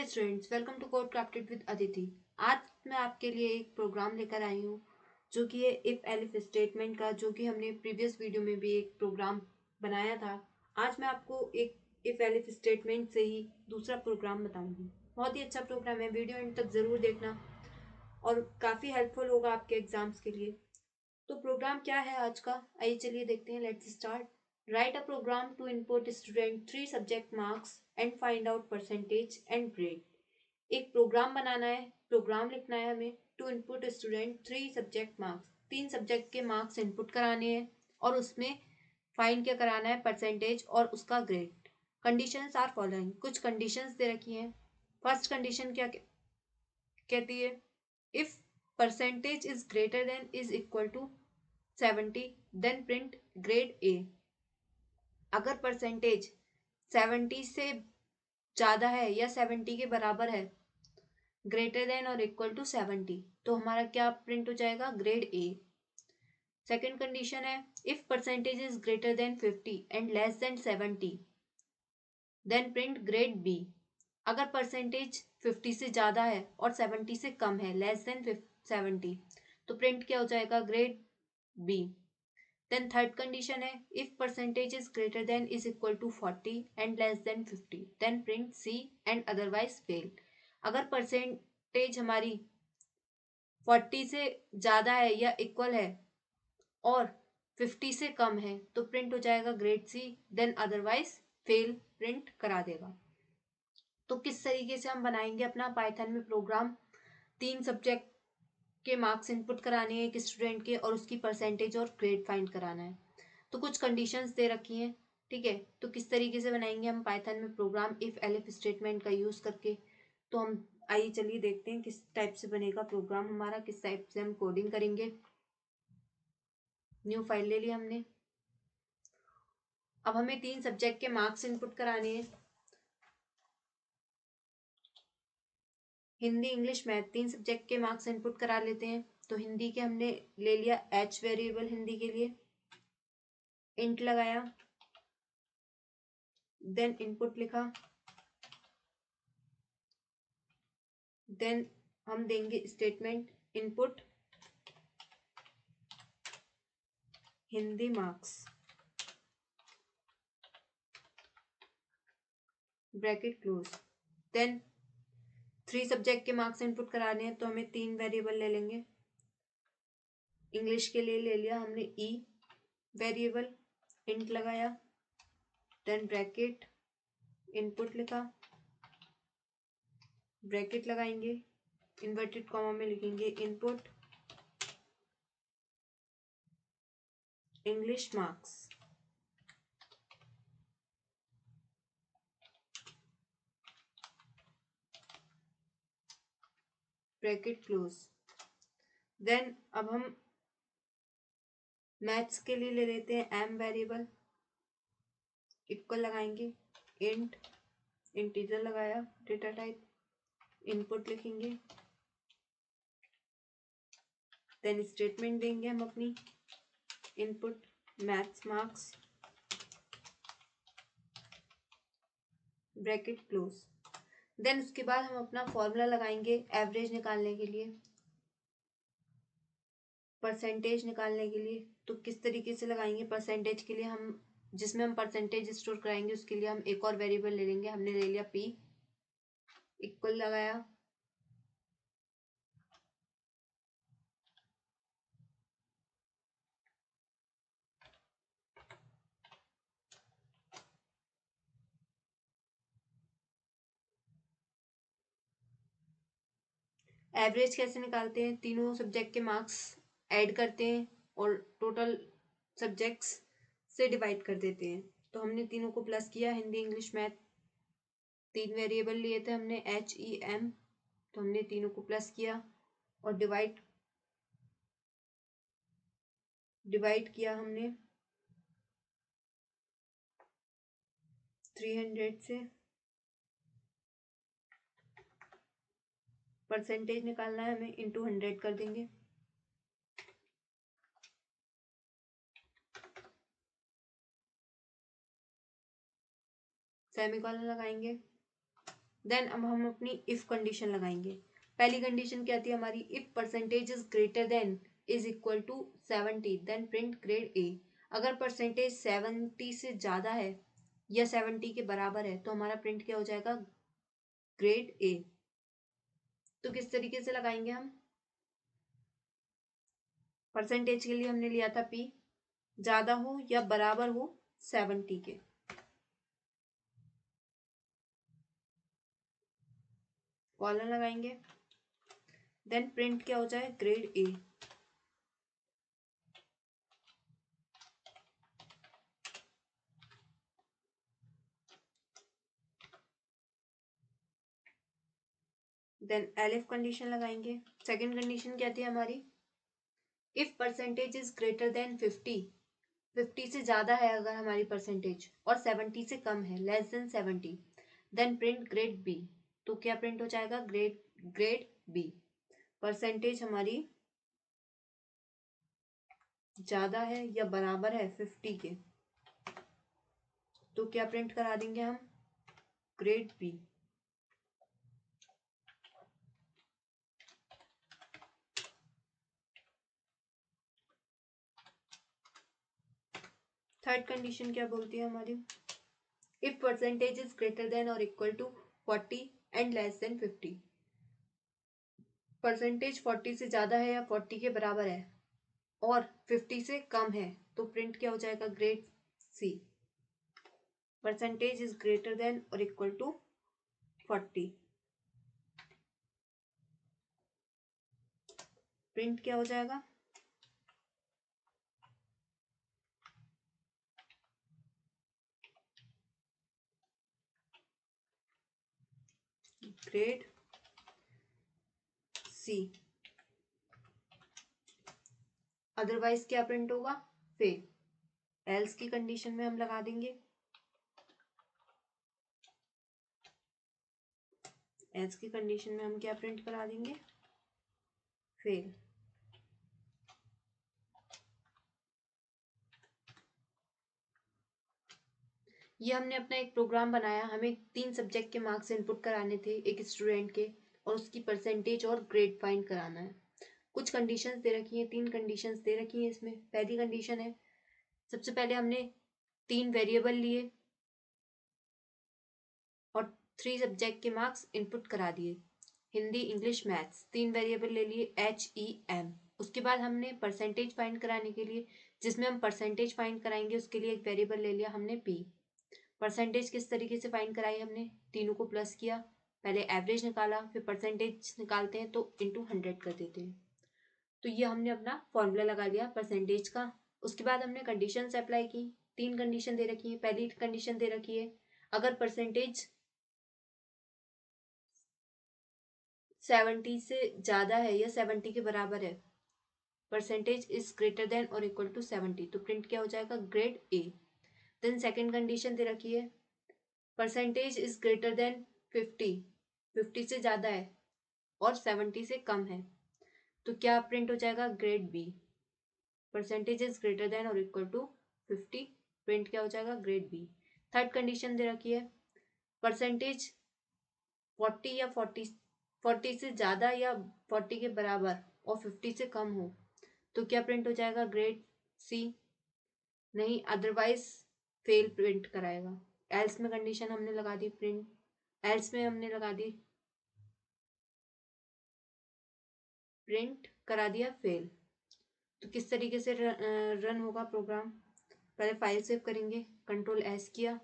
Students, welcome to code crafted with Aditi. आज मैं आपके लिए एक प्रोग्राम लेकर आई हूँ जो कि है इफ एलिफ स्टेटमेंट का, जो कि हमने प्रीवियस वीडियो में भी एक प्रोग्राम बनाया था। आज मैं आपको एक इफ एलिफ स्टेटमेंट से ही दूसरा प्रोग्राम बताऊंगी। बहुत ही अच्छा प्रोग्राम है, वीडियो एंड तक ज़रूर देखना और काफ़ी हेल्पफुल होगा आपके एग्जाम्स के लिए। तो प्रोग्राम क्या है आज का, आइए चलिए देखते हैं। Let's start. Write a program to input student 3 subject marks and find out percentage and grade. एक प्रोग्राम बनाना है, प्रोग्राम लिखना है हमें। To input student 3 subject marks, 3 subject के मार्क्स इनपुट कराने हैं और उसमें फाइंड क्या कराना है, परसेंटेज और उसका ग्रेड। कंडीशंस आर फॉलोइंग, कुछ कंडीशंस दे रखी हैं। फर्स्ट कंडीशन क्या कहती है, if percentage is greater than is equal to 70 then print grade A. अगर परसेंटेज 70 से ज़्यादा है या 70 के बराबर है, ग्रेटर देन और इक्वल टू 70, तो हमारा क्या प्रिंट हो जाएगा, ग्रेड ए। सेकेंड कंडीशन है, if percentage is greater than 50 and less than 70 then print grade B. अगर परसेंटेज 50 से ज़्यादा है और 70 से कम है, लेस देन 70, तो प्रिंट क्या हो जाएगा, grade B. Then third condition है, if percentage is greater than is equal to 40 and less than 50 then print C and otherwise fail. अगर परसेंटेज हमारी 40 से ज़्यादा है या इक्वल है और 50 से कम है, तो प्रिंट हो जाएगा grade C, then otherwise fail print करा देगा। तो किस तरीके से हम बनाएंगे अपना पाइथन में प्रोग्राम। 3 सब्जेक्ट के मार्क्स इनपुट कराने हैं एक स्टूडेंट के और उसकी परसेंटेज और ग्रेड फाइंड कराना है। तो कुछ कंडीशंस दे रखी हैं, ठीक है। तो किस तरीके से बनाएंगे हम पाइथन में प्रोग्राम इफ एलिफ स्टेटमेंट का यूज़ करके। तो हम आइए चलिए देखते हैं किस टाइप से बनेगा प्रोग्राम हमारा, किस टाइप से हम कोडिंग करेंगे। न्यू फाइल ले लिया हमने। अब हमें 3 सब्जेक्ट के मार्क्स इनपुट कराने हैं, हिंदी इंग्लिश मैथ, 3 सब्जेक्ट के मार्क्स इनपुट करा लेते हैं। तो हिंदी के हमने ले लिया एच वेरिएबल, हिंदी के लिए इंट लगाया, देन इनपुट लिखा, देन हम देंगे statement input Hindi marks, bracket close. Then 3 subject के मार्क्स इनपुट कराने हैं, तो हमें 3 वेरिएबल ले लेंगे। इंग्लिश के लिए ले लिया हमने ई वेरिएबल, इंट लगाया, देन ब्रैकेट, इनपुट लिखा, ब्रैकेट लगाएंगे, इन्वर्टेड कॉमा में लिखेंगे input English marks, bracket close. Then अब हम मैथ्स के लिए ले लेते हैं एम वेरिएबल, इक्वल लगाएंगे, इंट इंटीजर लगाया, डेटा टाइप, इनपुट लिखेंगे, देन स्टेटमेंट देंगे हम अपनी, input maths marks, bracket close. Then उसके बाद हम अपना फॉर्मूला लगाएंगे एवरेज निकालने के लिए, परसेंटेज निकालने के लिए। तो किस तरीके से लगाएंगे, परसेंटेज के लिए हम जिसमें हम परसेंटेज स्टोर कराएंगे उसके लिए हम एक और वेरिएबल ले लेंगे। हमने ले लिया पी, इक्वल लगाया, एवरेज कैसे निकालते हैं, तीनों सब्जेक्ट के मार्क्स ऐड करते हैं और टोटल सब्जेक्ट्स से डिवाइड कर देते हैं। तो हमने तीनों को प्लस किया, हिंदी इंग्लिश मैथ 3 वेरिएबल लिए थे हमने एच ई एम, तो हमने तीनों को प्लस किया और डिवाइड किया हमने 300 से। परसेंटेज निकालना है हमें, इंटू 100 कर देंगे, सेमीकोलन लगाएंगे, देन अब हम अपनी इफ कंडीशन लगाएंगे। पहली कंडीशन क्या थी हमारी, if percentage is greater than is equal to 70 then print grade A. अगर परसेंटेज 70 से ज्यादा है या 70 के बराबर है तो हमारा प्रिंट क्या हो जाएगा, ग्रेड ए। तो किस तरीके से लगाएंगे हम, परसेंटेज के लिए हमने लिया था पी, ज्यादा हो या बराबर हो 70 के। कॉलन लगाएंगे, देन प्रिंट क्या हो जाए, grade A. Then elif condition लगाएंगे। सेकेंड कंडीशन क्या थी हमारी, if percentage is greater than 50 से ज्यादा है अगर हमारी परसेंटेज और 70 से कम है, less than 70, then print grade B. तो क्या प्रिंट हो जाएगा, ग्रेड बी। परसेंटेज हमारी ज्यादा है या बराबर है 50 के, तो क्या प्रिंट करा देंगे हम, ग्रेड बी। थर्ड कंडीशन क्या बोलती है हमारी, if percentage is greater than और equal to 40 and less than 50। Percentage 40 से ज्यादा है या 40 के बराबर है और 50 से कम है तो प्रिंट क्या हो जाएगा, grade C. Percentage is greater than और इक्वल टू 40, प्रिंट क्या हो जाएगा, ग्रेड सी। अदरवाइज क्या प्रिंट होगा, फेल। एल्स की कंडीशन में हम लगा देंगे, एल्स की कंडीशन में हम क्या प्रिंट करा देंगे, फेल। ये हमने अपना एक प्रोग्राम बनाया, हमें 3 सब्जेक्ट के मार्क्स इनपुट कराने थे एक स्टूडेंट के, और उसकी परसेंटेज और ग्रेड फाइंड कराना है। कुछ कंडीशंस दे रखी हैं, 3 कंडीशंस दे रखी हैं इसमें। पहली कंडीशन है, सबसे पहले हमने 3 वेरिएबल लिए और 3 सब्जेक्ट के मार्क्स इनपुट करा दिए, हिंदी इंग्लिश मैथ्स, 3 वेरिएबल ले लिए HEM। उसके बाद हमने परसेंटेज फाइंड कराने के लिए, जिसमें हम परसेंटेज फाइंड कराएंगे उसके लिए एक वेरिएबल ले लिया हमने P। परसेंटेज किस तरीके से फाइंड कराई हमने, तीनों को प्लस किया, पहले एवरेज निकाला, फिर परसेंटेज निकालते हैं तो इंटू 100 कर देते हैं। तो ये हमने अपना फॉर्मूला लगा लिया परसेंटेज का। उसके बाद हमने कंडीशंस अप्लाई की, 3 कंडीशन दे रखी है। पहली कंडीशन दे रखी है, अगर परसेंटेज 70 से ज्यादा है या 70 के बराबर है, परसेंटेज इज ग्रेटर देन और इक्वल टू 70, तो प्रिंट क्या हो जाएगा, grade A. Then second condition दे रखी है, परसेंटेज इज ग्रेटर देन 50 से ज्यादा है और 70 से कम है, तो क्या प्रिंट हो जाएगा, grade B. Percentage is greater than और इक्वल टू 50, प्रिंट क्या हो जाएगा, ग्रेड बी। थर्ड कंडीशन दे रखी है, परसेंटेज 40 या 40 से ज्यादा या 40 के बराबर और 50 से कम हो, तो क्या प्रिंट हो जाएगा, ग्रेड सी। नहीं, अदरवाइज फेल प्रिंट कराएगा। एल्स में कंडीशन हमने लगा दी प्रिंट, एल्स में हमने लगा दी प्रिंट करा दिया फेल। तो किस तरीके से रन होगा प्रोग्राम, पहले फाइल सेव करेंगे, कंट्रोल एस किया,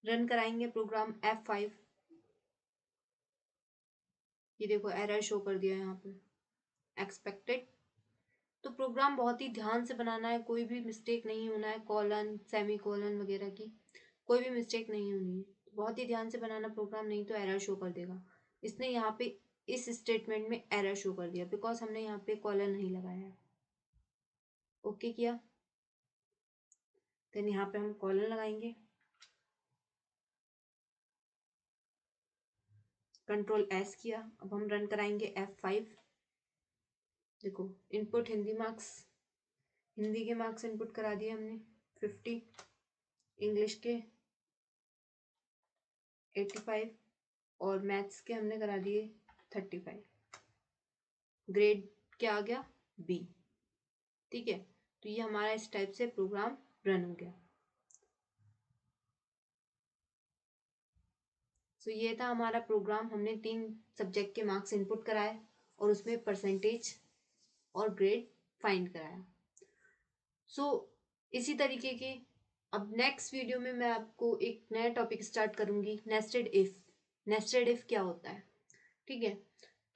रन कराएंगे प्रोग्राम F5। ये देखो एरर शो कर दिया यहाँ पे, एक्सपेक्टेड। तो प्रोग्राम बहुत ही ध्यान से बनाना है, कोई भी मिस्टेक नहीं होना है, कॉलन सेमी कॉलन वगैरह की कोई भी मिस्टेक नहीं होनी है। बहुत ही ध्यान से बनाना प्रोग्राम, नहीं तो एरर शो कर देगा। इसने यहाँ पे इस स्टेटमेंट में एरर शो कर दिया बिकॉज हमने यहाँ पे कॉलन नहीं लगाया। ओके किया, देन यहाँ पे हम कॉलन लगाएंगे, कंट्रोल एस किया। अब हम रन कराएंगे F5। देखो इनपुट हिंदी मार्क्स, हिंदी के मार्क्स इनपुट करा दिए हमने 50, इंग्लिश के 85 और मैथ्स के हमने करा दिए 35। ग्रेड क्या आ गया? B। ठीक है, तो ये हमारा इस टाइप से प्रोग्राम रन हो गया। तो ये था हमारा प्रोग्राम। हमने 3 सब्जेक्ट के मार्क्स इनपुट कराए और उसमें परसेंटेज और ग्रेड फाइंड कराया। इसी तरीके के अब नेक्स्ट वीडियो में मैं आपको एक नया टॉपिक स्टार्ट करूंगी, नेस्टेड इफ। नेस्टेड इफ क्या होता है, ठीक है।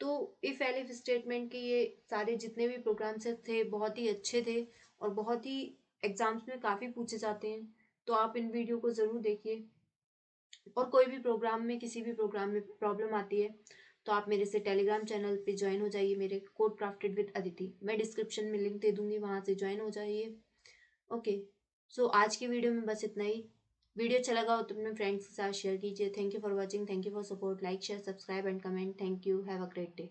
तो इफ एलिफ स्टेटमेंट के ये सारे जितने भी प्रोग्राम्स थे बहुत ही अच्छे थे और बहुत ही एग्जाम्स में काफ़ी पूछे जाते हैं, तो आप इन वीडियो को ज़रूर देखिए। और कोई भी प्रोग्राम में, किसी भी प्रोग्राम में प्रॉब्लम आती है तो आप मेरे से टेलीग्राम चैनल पे ज्वाइन हो जाइए, मेरे कोड क्राफ्टेड विद अदिति, मैं डिस्क्रिप्शन में लिंक दे दूंगी, वहाँ से ज्वाइन हो जाइए। ओके, सो आज की वीडियो में बस इतना ही। वीडियो अच्छा लगा हो तो अपने फ्रेंड्स के साथ शेयर कीजिए। Thank you for watching, thank you for support, like share subscribe and comment. Thank you, have a great day.